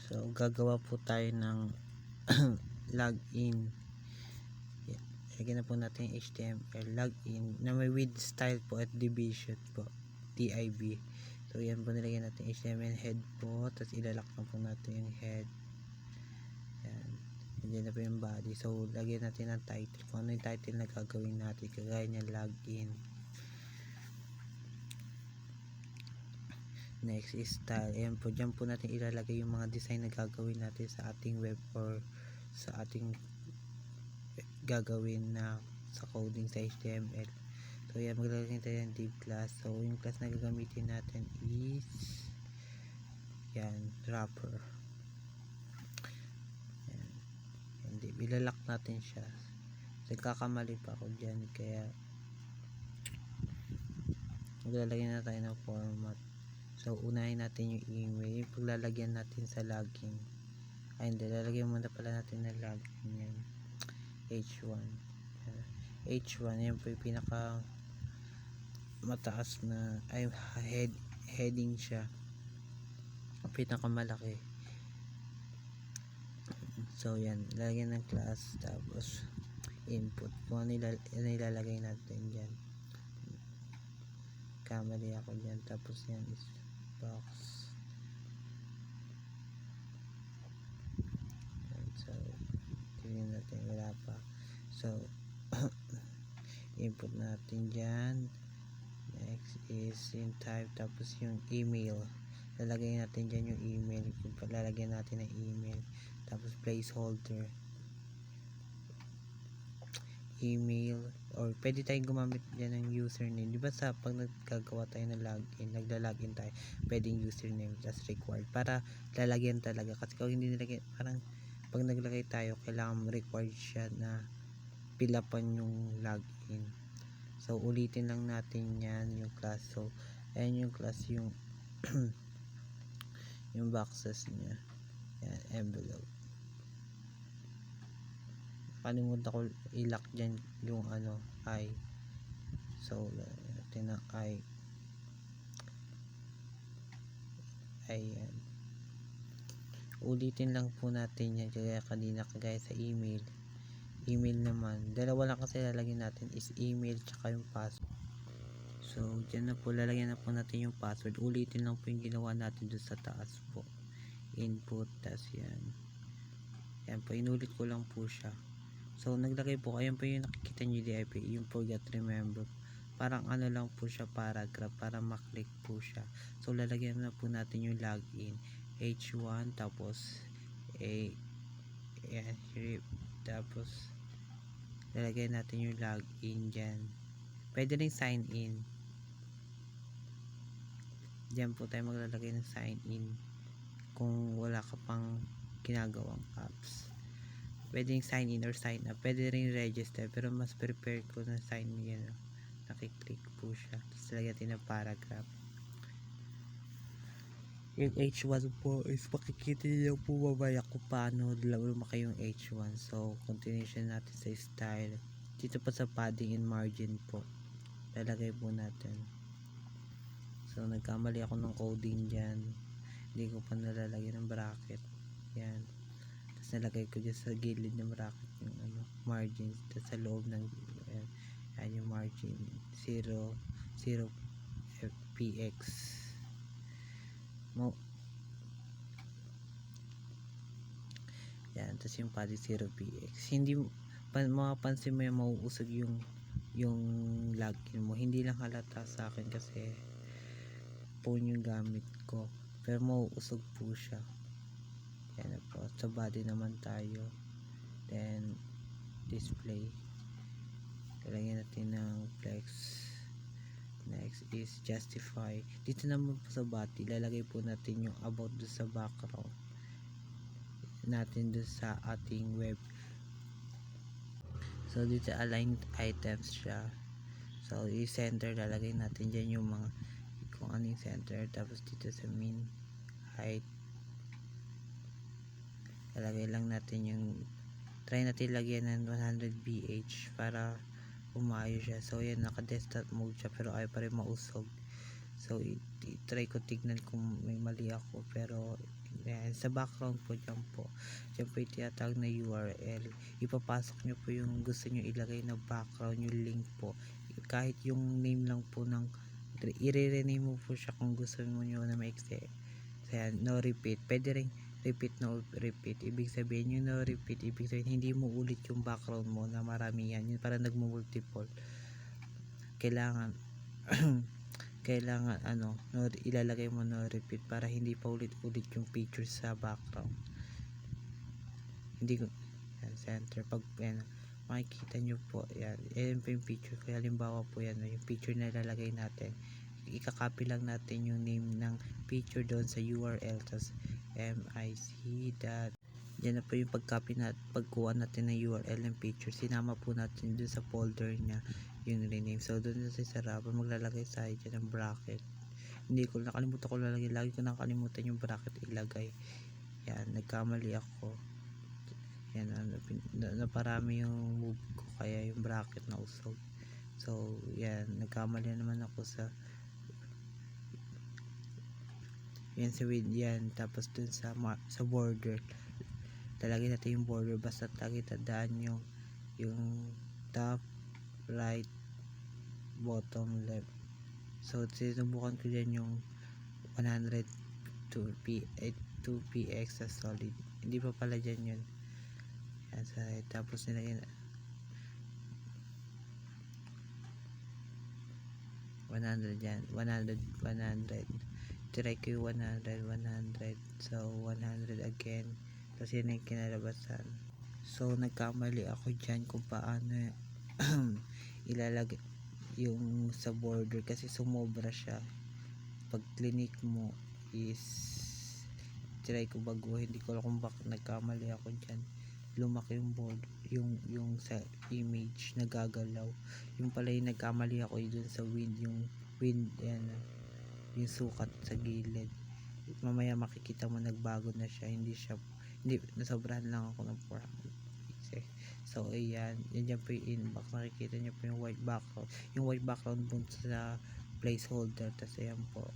So gagawa po tayo ng login. Lagyan na po natin yung HTML login na may with style po at division po, DIV. So yan po, nilagyan natin HTML head po, tapos ilalak na po natin yung head. Yan, hindi na po yung body. So lagyan natin ang title, kung ano yung title na gagawin natin, kagaya niya login. Next is style. Ayan po, dyan po natin ilalagay yung mga design na gagawin natin sa ating web or sa ating gagawin na sa coding sa HTML. So yan, maglalagay tayo ng div class. So yung class na gagamitin natin is yan, wrapper. Yan, hindi, ilalak natin siya. So kakamali pa ako dyan, kaya maglalagay na tayo ng format. So unahin natin yung email, yung paglalagyan natin sa login. Ay hindi, lalagyan muna pala natin ng login. Yan, H1. H1, yan po yung pinaka mataas na, ay heading siya, pinaka malaki. So yan, lalagyan ng class, tapos input, kung ano ilalagay natin dyan. Kamali ako dyan, tapos yan is box. So tingnan natin, wala pa. So input natin dyan. Next is in type, tapos yung email, lalagay natin dyan yung email, lalagyan natin ng email, tapos placeholder email, or pwede tayong gumamit dyan ng username. Diba sa pag nagkagawa tayo ng login, naglalagin tayo, pwedeng username as required para lalagyan talaga. Kasi kung hindi nilagyan, parang pag naglagay tayo, kailangan required siya na pilapan yung login. So ulitin lang natin yan, yung class. So ayan yung class, yung yung boxes niya. Yan, envelope. Kalimutan ko ilak dyan yung ano, I. So natin na I. Ayan, ulitin lang po natin yan kagaya kanina, kagaya sa email. Email naman, dalawa lang kasi lalagyan natin, is email tsaka yung password. So dyan na po, lalagyan na po natin yung password. Ulitin lang po yung ginawa natin doon sa taas po, input, tas yan. Yan po, inulit ko lang po siya. So naglagay po, ayan po yung nakikita nyo DIP, yung forgot remember, parang ano lang po siya, paragraph, para maklik po siya. So lalagyan na po natin yung login, H1, tapos yan, tapos lalagyan natin yung login dyan. Pwede rin sign in, dyan po tayo maglalagay ng sign in kung wala ka pang ginagawang apps. Pwedeng sign in or sign up, pwede rin register, pero mas prepare ko na sign in. Nakiklik po siya, tapos lagyan natin ng paragraph. Yung H1 po is makikita niyo po mamaya kung paano lumaki yung H1. So continuation natin sa style, dito pa sa padding and margin po lalagay po natin. So nagkamali ako ng coding dyan, hindi ko pa nalalagyan ng bracket. Yan, tapos nalagay ko dyan sa gilid ng bracket yung ano, margins, tapos sa loob ng yan yung margin 0 px mo. Yan, tapos yung padding 0 px. Hindi mapapansin mo yung mauusog yung login mo. Hindi lang halata sa akin kasi phone yung gamit ko, pero mauusog po siya. Yan na po. Sa body naman tayo, then display, kailangan natin ng flex. Next is justify. Dito naman po sa body, lalagay po natin yung about do sa background natin do sa ating web. So dito aligned items siya, so i-center, lalagay natin dyan yung mga kung ano yung center. Tapos dito sa min height, lalagay lang natin yung, try natin lagyan ng 100 bh para umayo siya. So yan, naka desktop mode siya, pero ay pa rin mausog. So i-try ko, tignan kung may mali ako, pero Ayan, sa background po dyan po. Dyan po yung tinatawag na URL. Ipapasok nyo po yung gusto nyo ilagay na background, yung link po. Kahit yung name lang po ng i-rename mo po siya kung gusto mo nyo na maiksi. Ayan, no repeat. Pwede rin repeat, no repeat. Ibig sabihin yung no repeat, ibig sabihin hindi mo ulit yung background mo na marami yan. Yun parang nagmo-multiple. Kailangan kailangan no, ilalagay mo no repeat para hindi pa ulit-ulit yung picture sa background. Hindi ko yan, center pag yan, makikita nyo po yan, yan po yung picture. Kaya halimbawa po yan, yung picture na ilalagay natin, ikakopy lang natin yung name ng picture doon sa URL, tapos mic dot yan na po yung pagcopy pagkuha natin ng URL ng picture, sinama po natin dun sa folder niya yung rename. So doon sa sarap maglalagay tayo dyan ng bracket. Hindi ko nakalimutan ko lalagay, lagi ko nakalimutan yung bracket ilagay. Yan, nagkamali ako. Yan, naparami yung move ko kaya yung bracket na usog. So yan, nagkamali naman ako sa yan sa width yan. Tapos dun sa border, talagay natin yung border, basta lagi tandaan yung top, right, bottom, left. So sinubukan ko dyan yung 100 2px sa solid, hindi pa pala dyan yun. Yan, tapos nilagay 100 yan, 100 try ko yung 100. So 100 again, tapos yun yung kinalabasan. So nagkamali ako dyan kung paano ilalagay yung sa border kasi sumobra siya. Pag clinic mo is try ko bago, hindi ko alam kung bakit nagkamali ako dyan. Lumaki yung border, yung sa image nagagalaw. Yung pala yung nagkamali ako dun sa yung wind yan, yung sukat sa gilid. Mamaya makikita mo nagbago na siya, hindi nasobrahan lang ako ng 400. So ayan, yan po yung inbox, makikita nyo po yung white background dun sa placeholder. Tapos ayan po,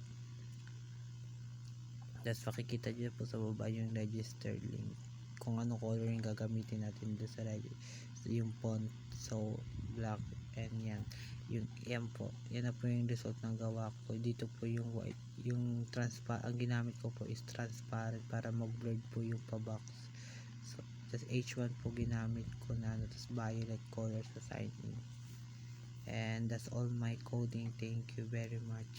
tapos makikita nyo po sa baba yung register link, kung ano color yung gagamitin natin dun sa yung font. So black, and yan po, yan na po yung result ng gawa ko. Dito po yung white, yung ang ginamit ko po is transparent para mag-blurred po yung pa-box. So tapos H1 po ginamit ko na, tapos violet color sa sign in. And that's all my coding. Thank you very much.